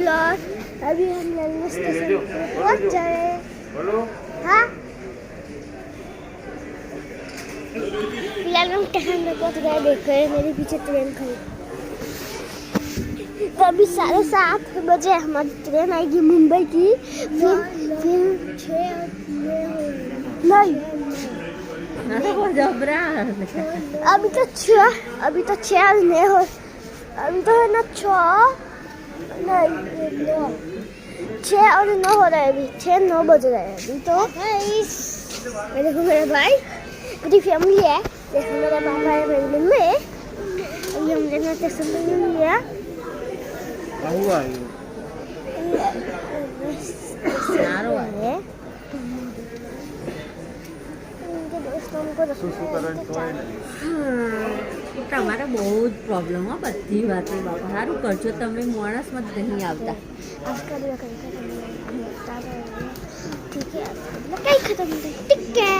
Blog. अभी हम railway station पहुंच गए। हाँ फिलहाल हम स्टेशन में पहुंच गए। देखो मेरे पीछे ट्रेन खड़ी। तो अभी 7:30 बजे हमारी ट्रेन आएगी मुंबई की। फिर 6 नहीं अभी तो 6 नहीं हो। अभी तो है ना 6 नहीं 6 और 9 हो रहा है। अभी 6-9 बज रहे हैं अभी तो। देखो मेरा भाई पूरी फैमिली है। देखो मेरा पापा है मेरी मम्मी है। अभी हम रेलवे स्टेशन में है। તમારે બહુ જ પ્રોબ્લેમ હો બધી વાતે બાપા સારું કરજો તમે માણસમાં જ નહીં આવતા ठीक है कहीं खत्म ठीक है।